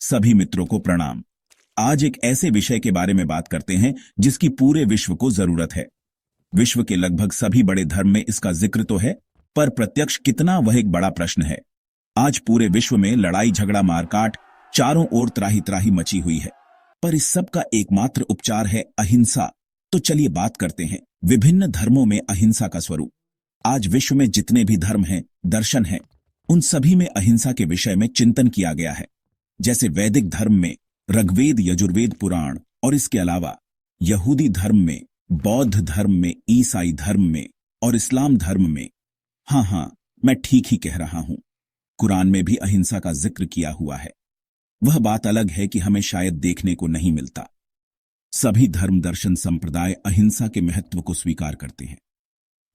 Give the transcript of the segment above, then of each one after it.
सभी मित्रों को प्रणाम। आज एक ऐसे विषय के बारे में बात करते हैं जिसकी पूरे विश्व को जरूरत है। विश्व के लगभग सभी बड़े धर्म में इसका जिक्र तो है, पर प्रत्यक्ष कितना, वह एक बड़ा प्रश्न है। आज पूरे विश्व में लड़ाई झगड़ा मारकाट, चारों ओर त्राही त्राही मची हुई है, पर इस सब का एकमात्र उपचार है अहिंसा। तो चलिए बात करते हैं विभिन्न धर्मों में अहिंसा का स्वरूप। आज विश्व में जितने भी धर्म हैं, दर्शन हैं, उन सभी में अहिंसा के विषय में चिंतन किया गया है। जैसे वैदिक धर्म में ऋग्वेद, यजुर्वेद, पुराण, और इसके अलावा यहूदी धर्म में, बौद्ध धर्म में, ईसाई धर्म में और इस्लाम धर्म में, हाँ, मैं ठीक ही कह रहा हूं, कुरान में भी अहिंसा का जिक्र किया हुआ है। वह बात अलग है कि हमें शायद देखने को नहीं मिलता। सभी धर्म, दर्शन, संप्रदाय अहिंसा के महत्व को स्वीकार करते हैं।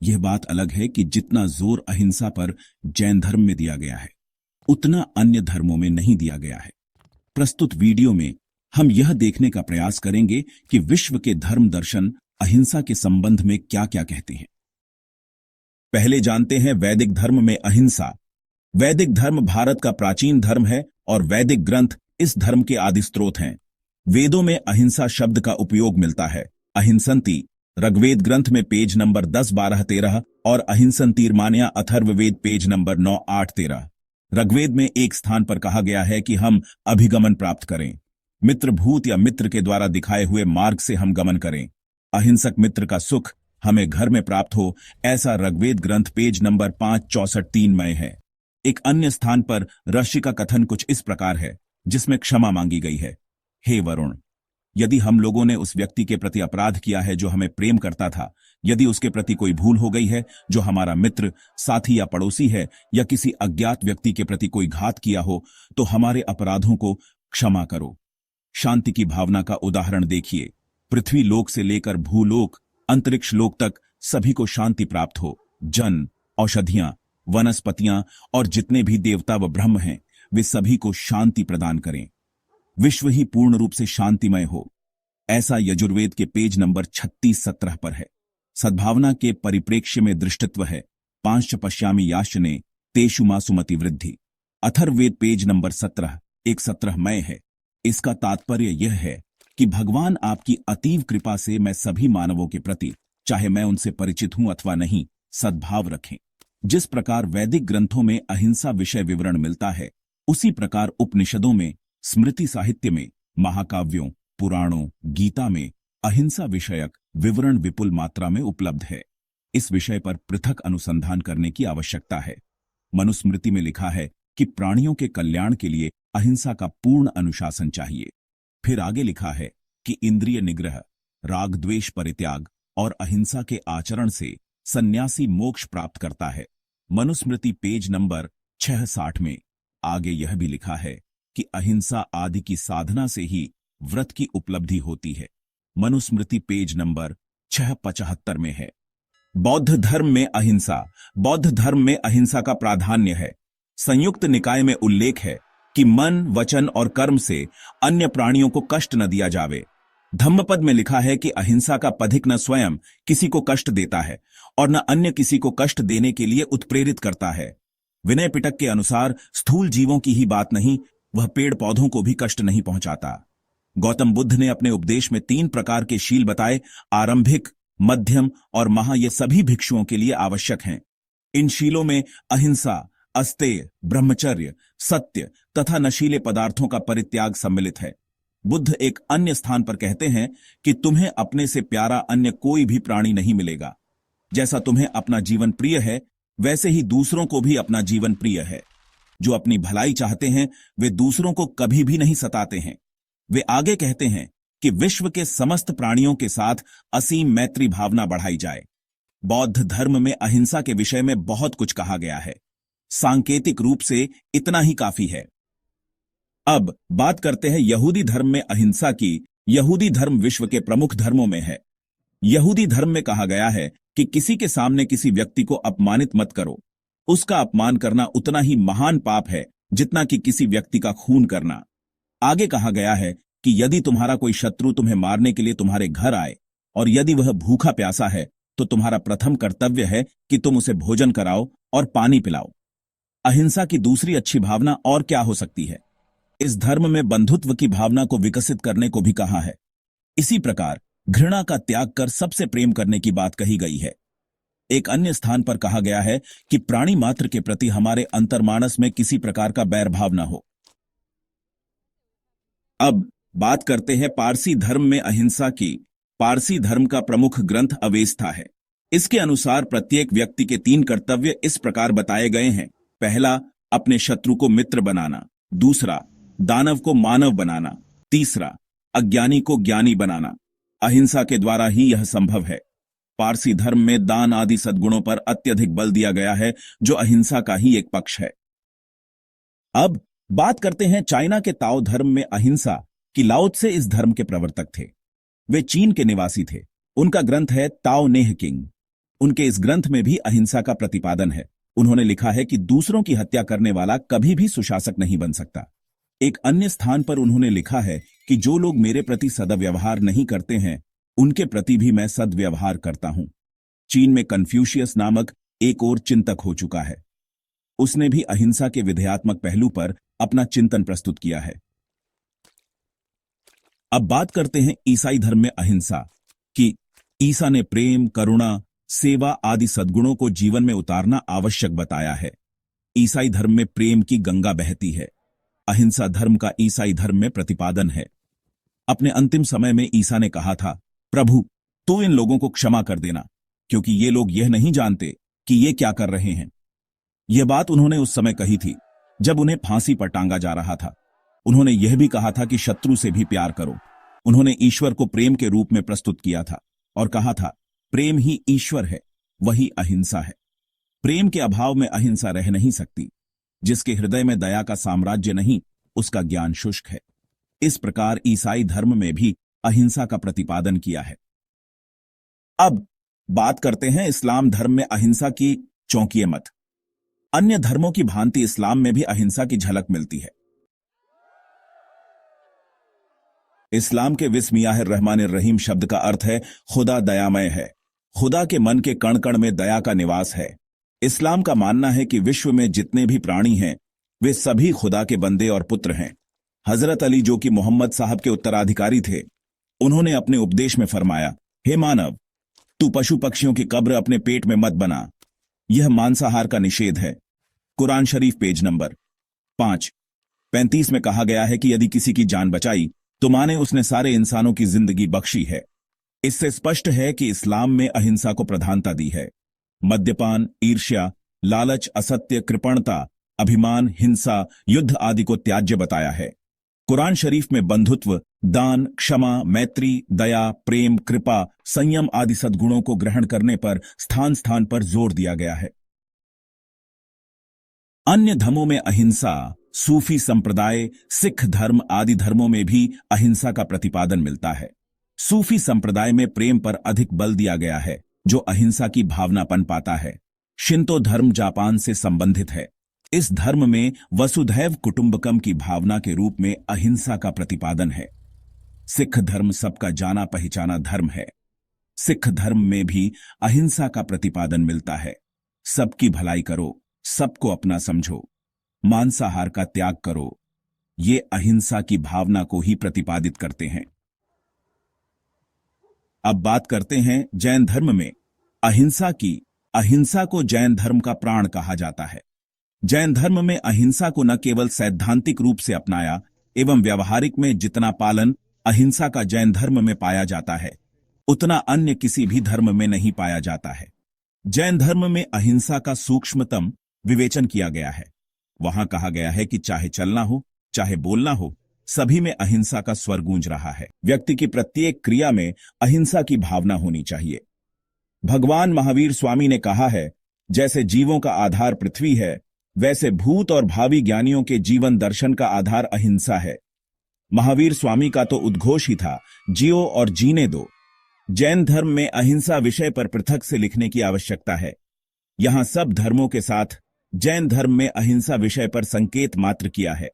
यह बात अलग है कि जितना जोर अहिंसा पर जैन धर्म में दिया गया है, उतना अन्य धर्मों में नहीं दिया गया है। प्रस्तुत वीडियो में हम यह देखने का प्रयास करेंगे कि विश्व के धर्म दर्शन अहिंसा के संबंध में क्या क्या कहते हैं। पहले जानते हैं वैदिक धर्म में अहिंसा। वैदिक धर्म भारत का प्राचीन धर्म है और वैदिक ग्रंथ इस धर्म के आदि स्रोत हैं। वेदों में अहिंसा शब्द का उपयोग मिलता है। अहिंसन्ति ऋग्वेद ग्रंथ में पेज नंबर 10, 12, 13 और अहिंसन्तिर्मान्या अथर्ववेद पेज नंबर 9, 8, 13। ऋग्वेद में एक स्थान पर कहा गया है कि हम अभिगमन प्राप्त करें, मित्रभूत या मित्र के द्वारा दिखाए हुए मार्ग से हम गमन करें। अहिंसक मित्र का सुख हमें घर में प्राप्त हो, ऐसा ऋग्वेद ग्रंथ पेज नंबर 5, 64, 3 में है। एक अन्य स्थान पर ऋषि का कथन कुछ इस प्रकार है, जिसमें क्षमा मांगी गई है। हे वरुण, यदि हम लोगों ने उस व्यक्ति के प्रति अपराध किया है जो हमें प्रेम करता था, यदि उसके प्रति कोई भूल हो गई है, जो हमारा मित्र, साथी या पड़ोसी है, या किसी अज्ञात व्यक्ति के प्रति कोई घात किया हो, तो हमारे अपराधों को क्षमा करो। शांति की भावना का उदाहरण देखिए। पृथ्वी लोक से लेकर भूलोक, अंतरिक्ष लोक तक सभी को शांति प्राप्त हो। जन, औषधियां, वनस्पतियां और जितने भी देवता व ब्रह्म हैं, वे सभी को शांति प्रदान करें। विश्व ही पूर्ण रूप से शांतिमय हो, ऐसा यजुर्वेद के पेज नंबर 36, 17 पर है। सद्भावना के परिप्रेक्ष्य में दृष्टित्व है। पांच पश्यामि याश्चने तेषु मा सुमति वृद्धि। अथर्ववेद पेज नंबर 17, 17 में है। इसका तात्पर्य यह है कि भगवान आपकी अतीव कृपा से मैं सभी मानवों के प्रति, चाहे मैं उनसे परिचित हूं अथवा नहीं, सद्भाव रखें। जिस प्रकार वैदिक ग्रंथों में अहिंसा विषय विवरण मिलता है, उसी प्रकार उपनिषदों में, स्मृति साहित्य में, महाकाव्यों, पुराणों, गीता में अहिंसा विषयक विवरण विपुल मात्रा में उपलब्ध है। इस विषय पर पृथक अनुसंधान करने की आवश्यकता है। मनुस्मृति में लिखा है कि प्राणियों के कल्याण के लिए अहिंसा का पूर्ण अनुशासन चाहिए। फिर आगे लिखा है कि इंद्रिय निग्रह, राग द्वेष परित्याग और अहिंसा के आचरण से सन्यासी मोक्ष प्राप्त करता है। मनुस्मृति पेज नंबर 660 में आगे यह भी लिखा है कि अहिंसा आदि की साधना से ही व्रत की उपलब्धि होती है। मनुस्मृति पेज नंबर 675 में है। बौद्ध धर्म में अहिंसा। बौद्ध धर्म में अहिंसा का प्राधान्य है। संयुक्त निकाय में उल्लेख है कि मन, वचन और कर्म से अन्य प्राणियों को कष्ट न दिया जावे। धम्मपद में लिखा है कि अहिंसा का पथिक न स्वयं किसी को कष्ट देता है और न अन्य किसी को कष्ट देने के लिए उत्प्रेरित करता है। विनय पिटक के अनुसार स्थूल जीवों की ही बात नहीं, वह पेड़ पौधों को भी कष्ट नहीं पहुंचाता। गौतम बुद्ध ने अपने उपदेश में 3 प्रकार के शील बताए, आरंभिक, मध्यम और महा। ये सभी भिक्षुओं के लिए आवश्यक हैं। इन शीलों में अहिंसा, अस्तेय, ब्रह्मचर्य, सत्य तथा नशीले पदार्थों का परित्याग सम्मिलित है। बुद्ध एक अन्य स्थान पर कहते हैं कि तुम्हें अपने से प्यारा अन्य कोई भी प्राणी नहीं मिलेगा। जैसा तुम्हें अपना जीवन प्रिय है, वैसे ही दूसरों को भी अपना जीवन प्रिय है। जो अपनी भलाई चाहते हैं, वे दूसरों को कभी भी नहीं सताते हैं। वे आगे कहते हैं कि विश्व के समस्त प्राणियों के साथ असीम मैत्री भावना बढ़ाई जाए। बौद्ध धर्म में अहिंसा के विषय में बहुत कुछ कहा गया है। सांकेतिक रूप से इतना ही काफी है। अब बात करते हैं यहूदी धर्म में अहिंसा की। यहूदी धर्म विश्व के प्रमुख धर्मों में है। यहूदी धर्म में कहा गया है कि किसी के सामने किसी व्यक्ति को अपमानित मत करो। उसका अपमान करना उतना ही महान पाप है जितना कि किसी व्यक्ति का खून करना। आगे कहा गया है कि यदि तुम्हारा कोई शत्रु तुम्हें मारने के लिए तुम्हारे घर आए और यदि वह भूखा प्यासा है, तो तुम्हारा प्रथम कर्तव्य है कि तुम उसे भोजन कराओ और पानी पिलाओ। अहिंसा की दूसरी अच्छी भावना और क्या हो सकती है? इस धर्म में बंधुत्व की भावना को विकसित करने को भी कहा है। इसी प्रकार घृणा का त्याग कर सबसे प्रेम करने की बात कही गई है। एक अन्य स्थान पर कहा गया है कि प्राणी मात्र के प्रति हमारे अंतर्मानस में किसी प्रकार का बैर भाव न हो। अब बात करते हैं पारसी धर्म में अहिंसा की। पारसी धर्म का प्रमुख ग्रंथ अवेस्ता है। इसके अनुसार प्रत्येक व्यक्ति के 3 कर्तव्य इस प्रकार बताए गए हैं। पहला, अपने शत्रु को मित्र बनाना। दूसरा, दानव को मानव बनाना। तीसरा, अज्ञानी को ज्ञानी बनाना। अहिंसा के द्वारा ही यह संभव है। पारसी धर्म में दान आदि सद्गुणों पर अत्यधिक बल दिया गया है, जो अहिंसा का ही एक पक्ष है। अब बात करते हैं चाइना के ताओ धर्म में अहिंसा की। लाओ त्से इस धर्म के प्रवर्तक थे। वे चीन के निवासी थे। उनका ग्रंथ है ताओ नेह किंग। उनके इस ग्रंथ में भी अहिंसा का प्रतिपादन है। उन्होंने लिखा है कि दूसरों की हत्या करने वाला कभी भी सुशासक नहीं बन सकता। एक अन्य स्थान पर उन्होंने लिखा है कि जो लोग मेरे प्रति सद्व्यवहार नहीं करते हैं, उनके प्रति भी मैं सद्व्यवहार करता हूं। चीन में कन्फ्यूशियस नामक एक और चिंतक हो चुका है। उसने भी अहिंसा के विधेयात्मक पहलू पर अपना चिंतन प्रस्तुत किया है। अब बात करते हैं ईसाई धर्म में अहिंसा की। ईसा ने प्रेम, करुणा, सेवा आदि सद्गुणों को जीवन में उतारना आवश्यक बताया है। ईसाई धर्म में प्रेम की गंगा बहती है। अहिंसा धर्म का ईसाई धर्म में प्रतिपादन है। अपने अंतिम समय में ईसा ने कहा था, प्रभु तू इन लोगों को क्षमा कर देना, क्योंकि ये लोग यह नहीं जानते कि ये क्या कर रहे हैं। यह बात उन्होंने उस समय कही थी जब उन्हें फांसी पर टांगा जा रहा था। उन्होंने यह भी कहा था कि शत्रु से भी प्यार करो। उन्होंने ईश्वर को प्रेम के रूप में प्रस्तुत किया था और कहा था, प्रेम ही ईश्वर है, वही अहिंसा है। प्रेम के अभाव में अहिंसा रह नहीं सकती। जिसके हृदय में दया का साम्राज्य नहीं, उसका ज्ञान शुष्क है। इस प्रकार ईसाई धर्म में भी अहिंसा का प्रतिपादन किया है। अब बात करते हैं इस्लाम धर्म में अहिंसा की। चौंकिए मत, अन्य धर्मों की भांति इस्लाम में भी अहिंसा की झलक मिलती है। इस्लाम के बिस्मिल्लाहिर रहमानिर रहीम शब्द का अर्थ है खुदा दयामय है। खुदा के मन के कण कण में दया का निवास है। इस्लाम का मानना है कि विश्व में जितने भी प्राणी हैं, वे सभी खुदा के बंदे और पुत्र हैं। हजरत अली, जो कि मोहम्मद साहब के उत्तराधिकारी थे, उन्होंने अपने उपदेश में फरमाया, हे मानव, तू पशु पक्षियों की कब्र अपने पेट में मत बना। यह मांसाहार का निषेध है। कुरान शरीफ पेज नंबर 535 में कहा गया है कि यदि किसी की जान बचाई तो माने उसने सारे इंसानों की जिंदगी बख्शी है। इससे स्पष्ट है कि इस्लाम में अहिंसा को प्रधानता दी है। मद्यपान, ईर्ष्या, लालच, असत्य, कृपणता, अभिमान, हिंसा, युद्ध आदि को त्याज्य बताया है। कुरान शरीफ में बंधुत्व, दान, क्षमा, मैत्री, दया, प्रेम, कृपा, संयम आदि सद्गुणों को ग्रहण करने पर स्थान स्थान पर जोर दिया गया है। अन्य धर्मों में अहिंसा, सूफी संप्रदाय, सिख धर्म आदि धर्मों में भी अहिंसा का प्रतिपादन मिलता है। सूफी संप्रदाय में प्रेम पर अधिक बल दिया गया है, जो अहिंसा की भावना पनपाता है। शिंतो धर्म जापान से संबंधित है। इस धर्म में वसुधैव कुटुंबकम की भावना के रूप में अहिंसा का प्रतिपादन है। सिख धर्म सबका जाना पहचाना धर्म है। सिख धर्म में भी अहिंसा का प्रतिपादन मिलता है। सबकी भलाई करो, सबको अपना समझो, मांसाहार का त्याग करो। ये अहिंसा की भावना को ही प्रतिपादित करते हैं। अब बात करते हैं जैन धर्म में अहिंसा की। अहिंसा को जैन धर्म का प्राण कहा जाता है। जैन धर्म में अहिंसा को न केवल सैद्धांतिक रूप से अपनाया एवं व्यावहारिक में जितना पालन अहिंसा का जैन धर्म में पाया जाता है, उतना अन्य किसी भी धर्म में नहीं पाया जाता है। जैन धर्म में अहिंसा का सूक्ष्मतम विवेचन किया गया है। वहां कहा गया है कि चाहे चलना हो, चाहे बोलना हो, सभी में अहिंसा का स्वर गूंज रहा है। व्यक्ति की प्रत्येक क्रिया में अहिंसा की भावना होनी चाहिए। भगवान महावीर स्वामी ने कहा है, जैसे जीवों का आधार पृथ्वी है, वैसे भूत और भावी ज्ञानियों के जीवन दर्शन का आधार अहिंसा है। महावीर स्वामी का तो उद्घोष ही था, जियो और जीने दो। जैन धर्म में अहिंसा विषय पर पृथक से लिखने की आवश्यकता है। यहां सब धर्मों के साथ जैन धर्म में अहिंसा विषय पर संकेत मात्र किया है।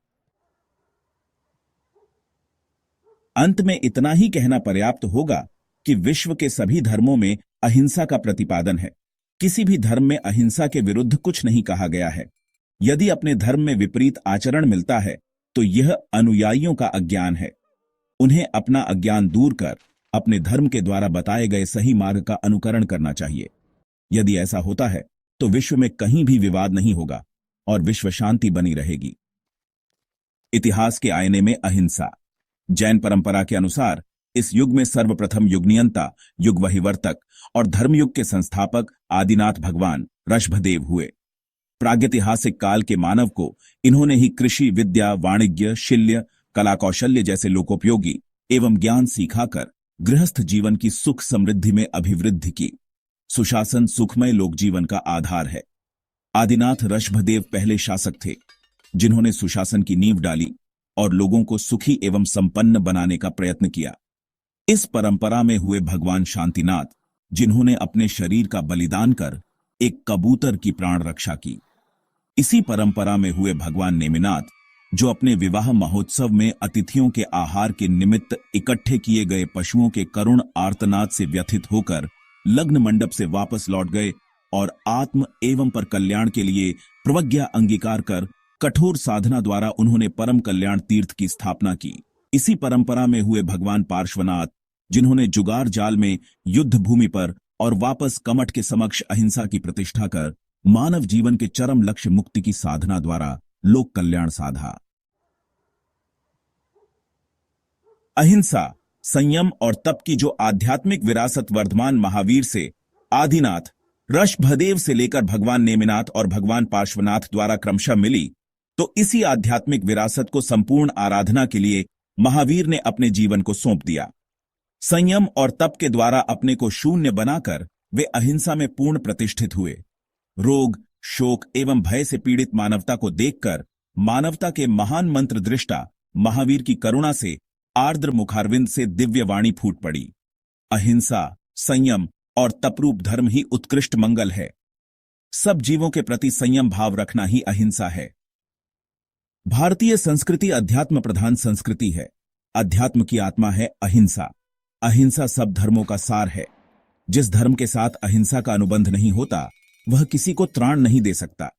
अंत में इतना ही कहना पर्याप्त होगा कि विश्व के सभी धर्मों में अहिंसा का प्रतिपादन है। किसी भी धर्म में अहिंसा के विरुद्ध कुछ नहीं कहा गया है। यदि अपने धर्म में विपरीत आचरण मिलता है तो यह अनुयायियों का अज्ञान है। उन्हें अपना अज्ञान दूर कर अपने धर्म के द्वारा बताए गए सही मार्ग का अनुकरण करना चाहिए। यदि ऐसा होता है तो विश्व में कहीं भी विवाद नहीं होगा और विश्व शांति बनी रहेगी। इतिहास के आईने में अहिंसा। जैन परंपरा के अनुसार इस युग में सर्वप्रथम युगनियंता, युग वहिवर्तक और धर्मयुग के संस्थापक आदिनाथ भगवान ऋषभदेव हुए। प्रागैतिहासिक काल के मानव को इन्होंने ही कृषि विद्या, वाणिज्य, शिल्य, कला कौशल्य जैसे लोकोपयोगी एवं ज्ञान सिखाकर गृहस्थ जीवन की सुख समृद्धि में अभिवृद्धि की। सुशासन सुखमय लोक जीवन का आधार है। आदिनाथ ऋषभदेव पहले शासक थे जिन्होंने सुशासन की नींव डाली और लोगों को सुखी एवं संपन्न बनाने का प्रयत्न किया। इस परंपरा में हुए भगवान शांतिनाथ, जिन्होंने अपने शरीर का बलिदान कर एक कबूतर की प्राण रक्षा की। इसी परंपरा में हुए भगवान नेमिनाथ, जो अपने विवाह महोत्सव में अतिथियों के आहार के निमित्त इकट्ठे किए गए पशुओं के करुण आर्तनाद से व्यथित होकर लग्न मंडप से वापस लौट गए और आत्म एवं पर कल्याण के लिए प्रवज्ञा अंगीकार कर कठोर साधना द्वारा उन्होंने परम कल्याण तीर्थ की स्थापना की। इसी परंपरा में हुए भगवान पार्श्वनाथ, जिन्होंने जुगार जाल में युद्ध भूमि पर और वापस कमठ के समक्ष अहिंसा की प्रतिष्ठा कर मानव जीवन के चरम लक्ष्य मुक्ति की साधना द्वारा लोक कल्याण साधा। अहिंसा, संयम और तप की जो आध्यात्मिक विरासत वर्धमान महावीर से आदिनाथ ऋषभदेव से लेकर भगवान नेमिनाथ और भगवान पार्श्वनाथ द्वारा क्रमशः मिली, तो इसी आध्यात्मिक विरासत को संपूर्ण आराधना के लिए महावीर ने अपने जीवन को सौंप दिया। संयम और तप के द्वारा अपने को शून्य बनाकर वे अहिंसा में पूर्ण प्रतिष्ठित हुए। रोग, शोक एवं भय से पीड़ित मानवता को देखकर मानवता के महान मंत्र दृष्टा महावीर की करुणा से आर्द्र मुखारविंद से दिव्य वाणी फूट पड़ी। अहिंसा, संयम और तपरूप धर्म ही उत्कृष्ट मंगल है। सब जीवों के प्रति संयम भाव रखना ही अहिंसा है। भारतीय संस्कृति अध्यात्म प्रधान संस्कृति है। अध्यात्म की आत्मा है अहिंसा। अहिंसा सब धर्मों का सार है। जिस धर्म के साथ अहिंसा का अनुबंध नहीं होता, वह किसी को त्राण नहीं दे सकता।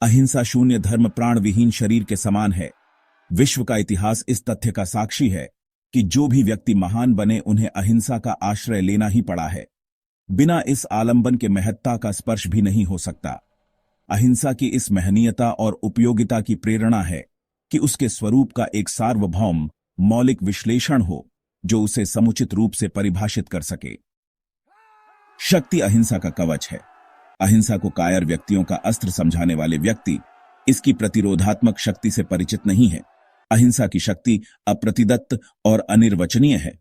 अहिंसा शून्य धर्म प्राण विहीन शरीर के समान है। विश्व का इतिहास इस तथ्य का साक्षी है कि जो भी व्यक्ति महान बने, उन्हें अहिंसा का आश्रय लेना ही पड़ा है। बिना इस आलंबन के महत्ता का स्पर्श भी नहीं हो सकता। अहिंसा की इस महनीयता और उपयोगिता की प्रेरणा है कि उसके स्वरूप का एक सार्वभौम मौलिक विश्लेषण हो जो उसे समुचित रूप से परिभाषित कर सके। शक्ति अहिंसा का कवच है। अहिंसा को कायर व्यक्तियों का अस्त्र समझाने वाले व्यक्ति इसकी प्रतिरोधात्मक शक्ति से परिचित नहीं है। अहिंसा की शक्ति अप्रतिदत्त और अनिर्वचनीय है।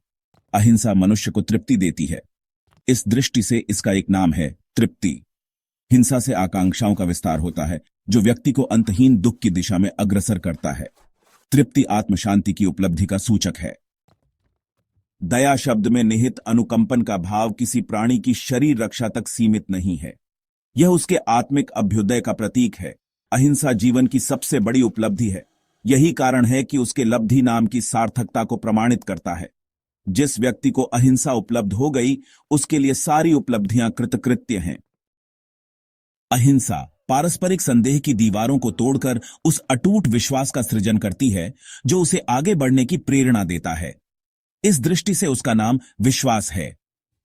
अहिंसा मनुष्य को तृप्ति देती है। इस दृष्टि से इसका एक नाम है तृप्ति। हिंसा से आकांक्षाओं का विस्तार होता है जो व्यक्ति को अंतहीन दुख की दिशा में अग्रसर करता है। तृप्ति आत्मशांति की उपलब्धि का सूचक है। दया शब्द में निहित अनुकंपन का भाव किसी प्राणी की शरीर रक्षा तक सीमित नहीं है। यह उसके आत्मिक अभ्युदय का प्रतीक है। अहिंसा जीवन की सबसे बड़ी उपलब्धि है। यही कारण है कि उसके लब्धि नाम की सार्थकता को प्रमाणित करता है। जिस व्यक्ति को अहिंसा उपलब्ध हो गई, उसके लिए सारी उपलब्धियां कृतकृत्य हैं। अहिंसा पारस्परिक संदेह की दीवारों को तोड़कर उस अटूट विश्वास का सृजन करती है जो उसे आगे बढ़ने की प्रेरणा देता है। इस दृष्टि से उसका नाम विश्वास है।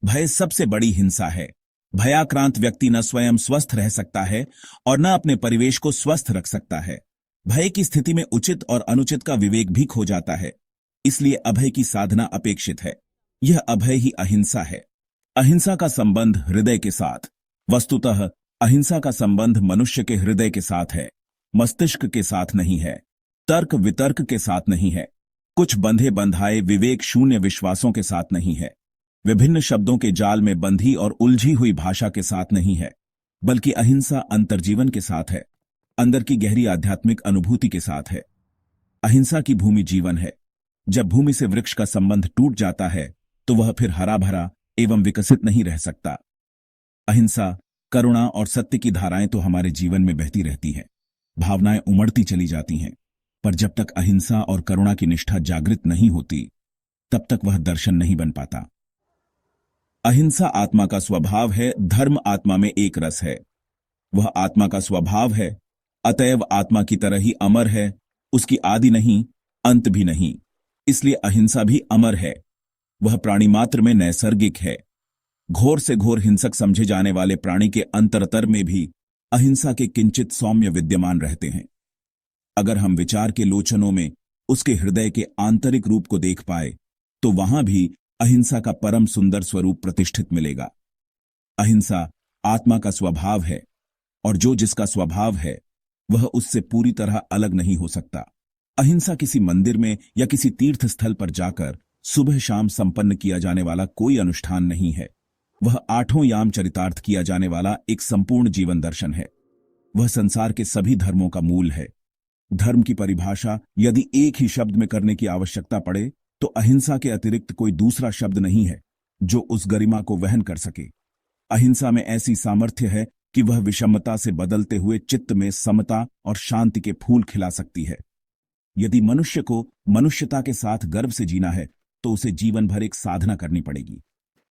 भय सबसे बड़ी हिंसा है। भयाक्रांत व्यक्ति न स्वयं स्वस्थ रह सकता है और न अपने परिवेश को स्वस्थ रख सकता है। भय की स्थिति में उचित और अनुचित का विवेक भी खो जाता है। इसलिए अभय की साधना अपेक्षित है। यह अभय ही अहिंसा है। अहिंसा का संबंध हृदय के साथ। वस्तुतः अहिंसा का संबंध मनुष्य के हृदय के साथ है, मस्तिष्क के साथ नहीं है, तर्क वितर्क के साथ नहीं है, कुछ बंधे बंधाए विवेक शून्य विश्वासों के साथ नहीं है, विभिन्न शब्दों के जाल में बंधी और उलझी हुई भाषा के साथ नहीं है, बल्कि अहिंसा अंतर्जीवन के साथ है, अंदर की गहरी आध्यात्मिक अनुभूति के साथ है। अहिंसा की भूमि जीवन है। जब भूमि से वृक्ष का संबंध टूट जाता है तो वह फिर हरा भरा एवं विकसित नहीं रह सकता। अहिंसा, करुणा और सत्य की धाराएं तो हमारे जीवन में बहती रहती हैं, भावनाएं उमड़ती चली जाती हैं, पर जब तक अहिंसा और करुणा की निष्ठा जागृत नहीं होती, तब तक वह दर्शन नहीं बन पाता। अहिंसा आत्मा का स्वभाव है। धर्म आत्मा में एक रस है। वह आत्मा का स्वभाव है, अतएव आत्मा की तरह ही अमर है, उसकी आदि नहीं, अंत भी नहीं। इसलिए अहिंसा भी अमर है। वह प्राणी मात्र में नैसर्गिक है। घोर से घोर हिंसक समझे जाने वाले प्राणी के अंतरतर में भी अहिंसा के किंचित सौम्य विद्यमान रहते हैं। अगर हम विचार के लोचनों में उसके हृदय के आंतरिक रूप को देख पाए तो वहां भी अहिंसा का परम सुंदर स्वरूप प्रतिष्ठित मिलेगा। अहिंसा आत्मा का स्वभाव है, और जो जिसका स्वभाव है वह उससे पूरी तरह अलग नहीं हो सकता। अहिंसा किसी मंदिर में या किसी तीर्थ स्थल पर जाकर सुबह शाम संपन्न किया जाने वाला कोई अनुष्ठान नहीं है। वह आठों याम चरितार्थ किया जाने वाला एक संपूर्ण जीवन दर्शन है। वह संसार के सभी धर्मों का मूल है। धर्म की परिभाषा यदि एक ही शब्द में करने की आवश्यकता पड़े तो अहिंसा के अतिरिक्त कोई दूसरा शब्द नहीं है जो उस गरिमा को वहन कर सके। अहिंसा में ऐसी सामर्थ्य है कि वह विषमता से बदलते हुए चित्त में समता और शांति के फूल खिला सकती है। यदि मनुष्य को मनुष्यता के साथ गर्व से जीना है तो उसे जीवन भर एक साधना करनी पड़ेगी।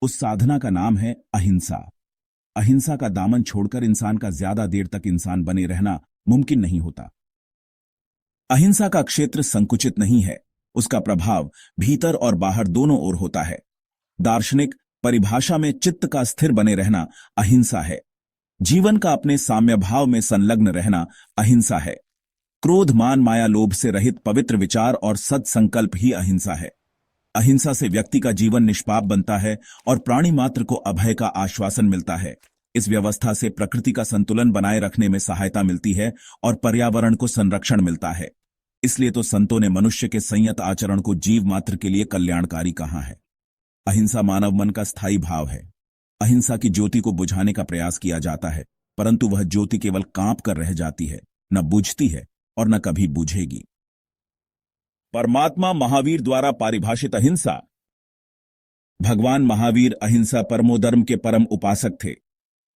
उस साधना का नाम है अहिंसा। अहिंसा का दामन छोड़कर इंसान का ज्यादा देर तक इंसान बने रहना मुमकिन नहीं होता। अहिंसा का क्षेत्र संकुचित नहीं है, उसका प्रभाव भीतर और बाहर दोनों ओर होता है। दार्शनिक परिभाषा में चित्त का स्थिर बने रहना अहिंसा है। जीवन का अपने साम्य भाव में संलग्न रहना अहिंसा है। क्रोध, मान, माया, लोभ से रहित पवित्र विचार और सत्संकल्प ही अहिंसा है। अहिंसा से व्यक्ति का जीवन निष्पाप बनता है और प्राणी मात्र को अभय का आश्वासन मिलता है। इस व्यवस्था से प्रकृति का संतुलन बनाए रखने में सहायता मिलती है और पर्यावरण को संरक्षण मिलता है। इसलिए तो संतों ने मनुष्य के संयत आचरण को जीव मात्र के लिए कल्याणकारी कहा है। अहिंसा मानव मन का स्थायी भाव है। अहिंसा की ज्योति को बुझाने का प्रयास किया जाता है, परंतु वह ज्योति केवल कांप कर रह जाती है, न बुझती है और न कभी बुझेगी। परमात्मा महावीर द्वारा परिभाषित अहिंसा। भगवान महावीर अहिंसा परमोधर्म के परम उपासक थे।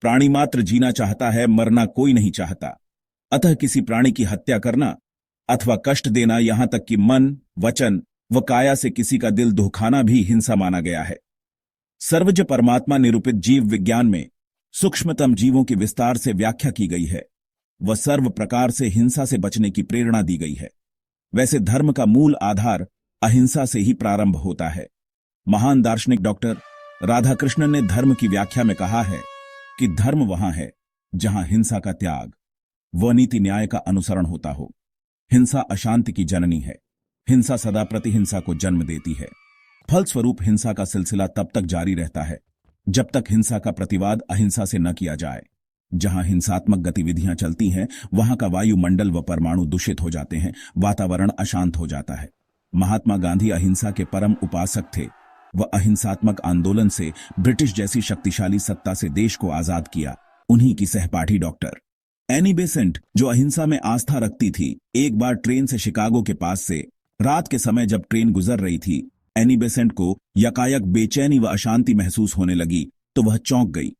प्राणी मात्र जीना चाहता है, मरना कोई नहीं चाहता। अतः किसी प्राणी की हत्या करना अथवा कष्ट देना, यहां तक कि मन, वचन व काया से किसी का दिल दुखाना भी हिंसा माना गया है। सर्वज्ञ परमात्मा निरूपित जीव विज्ञान में सूक्ष्मतम जीवों की विस्तार से व्याख्या की गई है। वह सर्व प्रकार से हिंसा से बचने की प्रेरणा दी गई है। वैसे धर्म का मूल आधार अहिंसा से ही प्रारंभ होता है। महान दार्शनिक डॉक्टर राधाकृष्णन ने धर्म की व्याख्या में कहा है कि धर्म वहां है जहां हिंसा का त्याग व नीति न्याय का अनुसरण होता हो। हिंसा अशांति की जननी है। हिंसा सदा प्रतिहिंसा को जन्म देती है। फलस्वरूप हिंसा का सिलसिला तब तक जारी रहता है जब तक हिंसा का प्रतिवाद अहिंसा से न किया जाए। जहां हिंसात्मक गतिविधियां चलती हैं वहां का वायुमंडल व परमाणु दूषित हो जाते हैं, वातावरण अशांत हो जाता है। महात्मा गांधी अहिंसा के परम उपासक थे। वह अहिंसात्मक आंदोलन से ब्रिटिश जैसी शक्तिशाली सत्ता से देश को आजाद किया। उन्हीं की सहपाठी डॉक्टर एनी बेसेंट, जो अहिंसा में आस्था रखती थी, एक बार ट्रेन से शिकागो के पास से रात के समय जब ट्रेन गुजर रही थी, एनी बेसेंट को यकायक बेचैनी व अशांति महसूस होने लगी तो वह चौंक गई।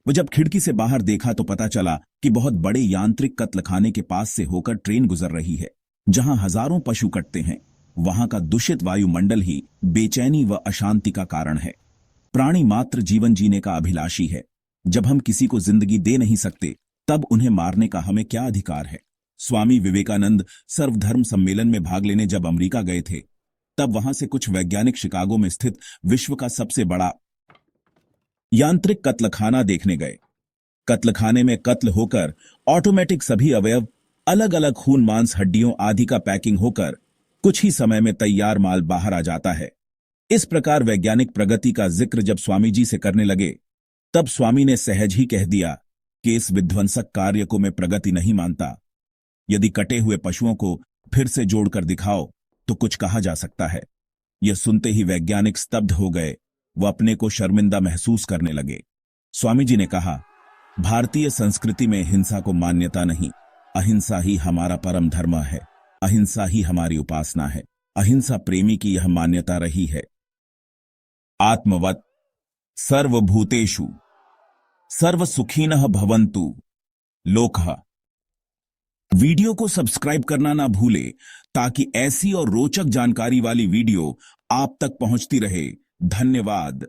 वह जब खिड़की से बाहर देखा तो पता चला कि बहुत बड़े यांत्रिक कत्लखाने के पास से होकर ट्रेन गुजर रही है, जहां हजारों पशु कटते हैं। वहां का दूषित वायुमंडल ही बेचैनी व अशांति का कारण है। प्राणी मात्र जीवन जीने का अभिलाषी है। जब हम किसी को जिंदगी दे नहीं सकते तब उन्हें मारने का हमें क्या अधिकार है। स्वामी विवेकानंद सर्वधर्म सम्मेलन में भाग लेने जब अमेरिका गए थे तब वहां से कुछ वैज्ञानिक शिकागो में स्थित विश्व का सबसे बड़ा यांत्रिक कत्लखाना देखने गए। कत्लखाने में कत्ल होकर ऑटोमेटिक सभी अवयव, अलग अलग खून, मांस, हड्डियों आदि का पैकिंग होकर कुछ ही समय में तैयार माल बाहर आ जाता है। इस प्रकार वैज्ञानिक प्रगति का जिक्र जब स्वामी जी से करने लगे तब स्वामी ने सहज ही कह दिया कि इस विध्वंसक कार्य को मैं प्रगति नहीं मानता। यदि कटे हुए पशुओं को फिर से जोड़कर दिखाओ तो कुछ कहा जा सकता है। यह सुनते ही वैज्ञानिक स्तब्ध हो गए। वो अपने को शर्मिंदा महसूस करने लगे। स्वामी जी ने कहा, भारतीय संस्कृति में हिंसा को मान्यता नहीं। अहिंसा ही हमारा परम धर्म है। अहिंसा ही हमारी उपासना है। अहिंसा प्रेमी की यह मान्यता रही है। आत्मवत् सर्वभूतेषु सर्वसुखिनः भवन्तु लोकः। वीडियो को सब्सक्राइब करना ना भूले ताकि ऐसी और रोचक जानकारी वाली वीडियो आप तक पहुंचती रहे। धन्यवाद।